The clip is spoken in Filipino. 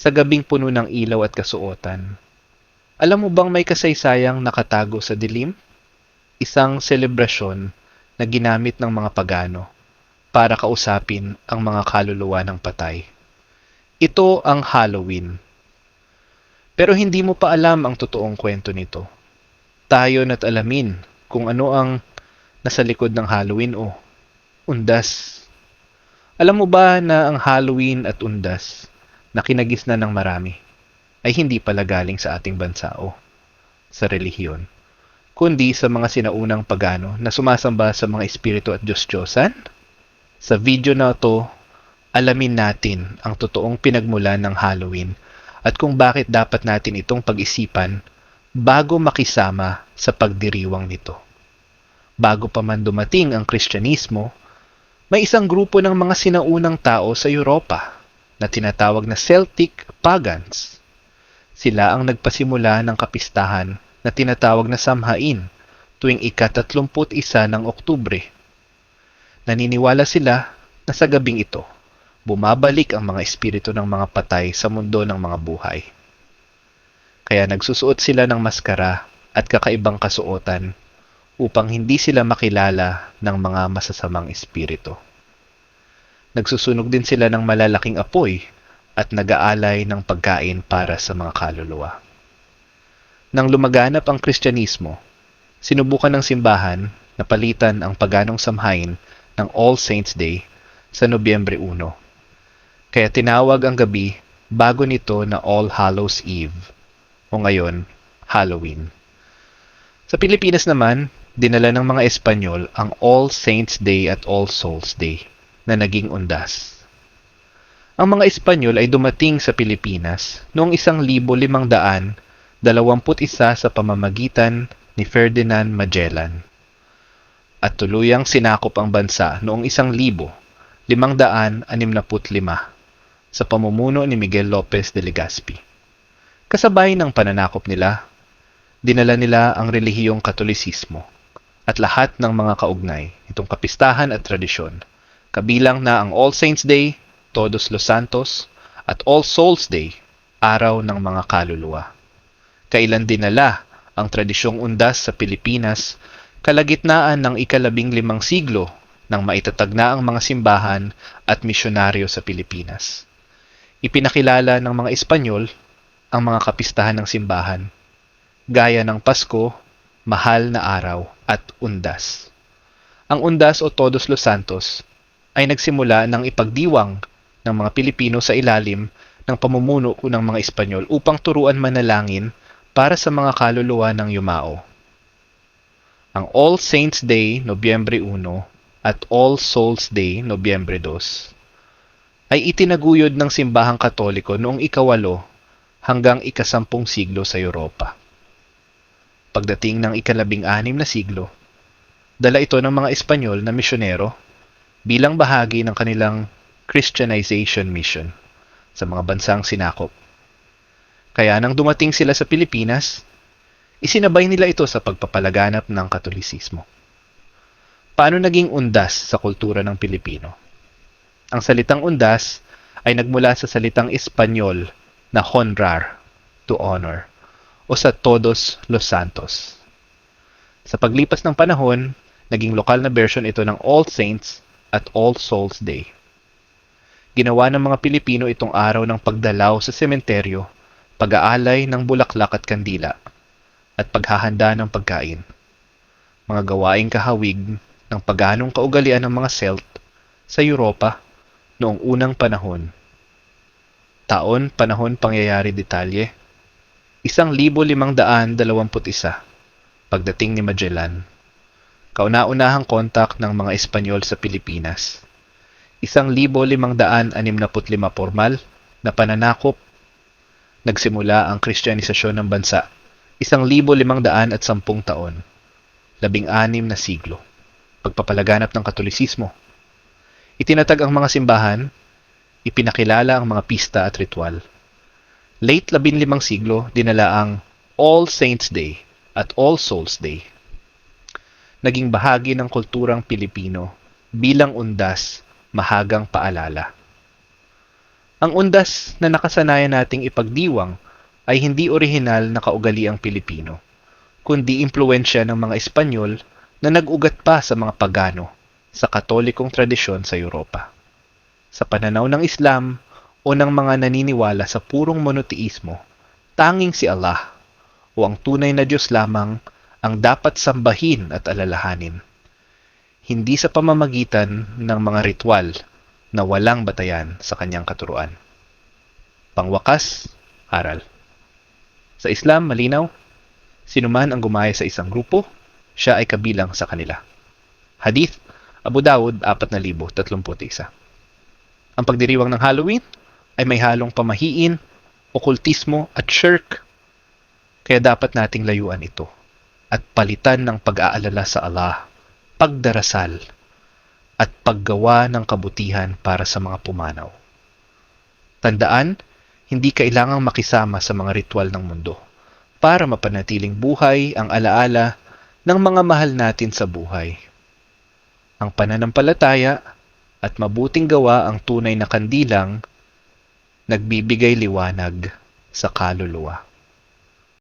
sa gabing puno ng ilaw at kasuotan. Alam mo bang may kasaysayang nakatago sa dilim? Isang selebrasyon na ginamit ng mga pagano para kausapin ang mga kaluluwa ng patay. Ito ang Halloween. Pero hindi mo pa alam ang totoong kwento nito. Tayo na't alamin kung ano ang nasa likod ng Halloween o undas. Alam mo ba na ang Halloween at undas na kinagisnan ng marami ay hindi pala galing sa ating bansa o sa relihiyon, kundi sa mga sinaunang pagano na sumasamba sa mga espiritu at Diyos-Diyosan? Sa video na ito, alamin natin ang totoong pinagmulan ng Halloween at kung bakit dapat natin itong pag-isipan bago makisama sa pagdiriwang nito. Bago pa man dumating ang Kristyanismo, may isang grupo ng mga sinaunang tao sa Europa na tinatawag na Celtic Pagans. Sila ang nagpasimula ng kapistahan na tinatawag na Samhain tuwing ika-31 ng Oktubre. Naniniwala sila na sa gabing ito, bumabalik ang mga espiritu ng mga patay sa mundo ng mga buhay. Kaya nagsusuot sila ng maskara at kakaibang kasuotan upang hindi sila makilala ng mga masasamang espiritu. Nagsusunog din sila ng malalaking apoy at nag-aalay ng pagkain para sa mga kaluluwa. Nang lumaganap ang Kristyanismo, sinubukan ng simbahan na palitan ang paganong samhain ng All Saints Day sa Nobyembre 1. Kaya tinawag ang gabi bago nito na All Hallows Eve o ngayon Halloween. Sa Pilipinas naman, dinala ng mga Espanyol ang All Saints Day at All Souls Day na naging undas. Ang mga Espanyol ay dumating sa Pilipinas noong 1521 sa pamamagitan ni Ferdinand Magellan at tuluyang sinakop ang bansa noong 1565 sa pamumuno ni Miguel Lopez de Legazpi. Kasabay ng pananakop nila, dinala nila ang relihiyong Katolisismo at lahat ng mga kaugnay itong kapistahan at tradisyon, kabilang na ang All Saints Day, Todos los Santos, at All Souls Day, Araw ng mga Kaluluwa. Kailan dinala ang tradisyong undas sa Pilipinas kalagitnaan ng ika-15 siglo nang maitatag na ang mga simbahan at misyonaryo sa Pilipinas. Ipinakilala ng mga Espanyol ang mga kapistahan ng simbahan, gaya ng Pasko, Mahal na Araw at Undas. Ang Undas o Todos los Santos ay nagsimula ng ipagdiwang ng mga Pilipino sa ilalim ng pamumuno ng mga Espanyol upang turuan manalangin para sa mga kaluluwa ng yumao. Ang All Saints Day, Nobyembre 1 at All Souls Day, Nobyembre 2 ay itinaguyod ng simbahang Katoliko noong ika-8 hanggang ika-10 siglo sa Europa. Pagdating ng ika-16 na siglo, dala ito ng mga Espanyol na misyonero bilang bahagi ng kanilang Christianization mission sa mga bansang sinakop. Kaya nang dumating sila sa Pilipinas, isinabay nila ito sa pagpapalaganap ng Katolisismo. Paano naging undas sa kultura ng Pilipino? Ang salitang undas ay nagmula sa salitang Espanyol na honrar, to honor, o sa Todos los Santos. Sa paglipas ng panahon, naging lokal na version ito ng All Saints at All Souls Day. Ginawa ng mga Pilipino itong araw ng pagdalaw sa sementeryo, pag-aalay ng bulaklak at kandila, at paghahanda ng pagkain. Mga gawaing kahawig ng paganong kaugalian ng mga Celt sa Europa noong unang panahon. Taon, panahon, pangyayari, detalye, 1521, pagdating ni Magellan. Kauna-unahang kontak ng mga Espanyol sa Pilipinas. 1565 formal na pananakop. Nagsimula ang Kristyanisasyon ng bansa. 1510 taon. 16 na siglo. Pagpapalaganap ng Katolisismo. Itinatag ang mga simbahan. Ipinakilala ang mga pista at ritual. Late 15 siglo, dinala ang All Saints Day at All Souls Day. Naging bahagi ng kulturang Pilipino bilang undas, mahagang paalala. Ang undas na nakasanayan nating ipagdiwang ay hindi orihinal na kaugaliang Pilipino, kundi impluensya ng mga Espanyol na nag-ugat pa sa mga pagano sa katolikong tradisyon sa Europa. Sa pananaw ng Islam o ng mga naniniwala sa purong monoteismo, tanging si Allah o ang tunay na Diyos lamang ang dapat sambahin at alalahanin, hindi sa pamamagitan ng mga ritual na walang batayan sa kanyang katuruan. Pangwakas, aral. Sa Islam, malinaw, sinuman ang gumaya sa isang grupo, siya ay kabilang sa kanila. Hadith, Abu Dawud 4031. Ang pagdiriwang ng Halloween ay may halong pamahiin, okultismo at shirk, kaya dapat nating layuan ito at palitan ng pag-aalala sa Allah, pagdarasal, at paggawa ng kabutihan para sa mga pumanaw. Tandaan, hindi kailangang makisama sa mga ritual ng mundo para mapanatiling buhay ang alaala ng mga mahal natin sa buhay. Ang pananampalataya at mabuting gawa ang tunay na kandilang nagbibigay liwanag sa kaluluwa.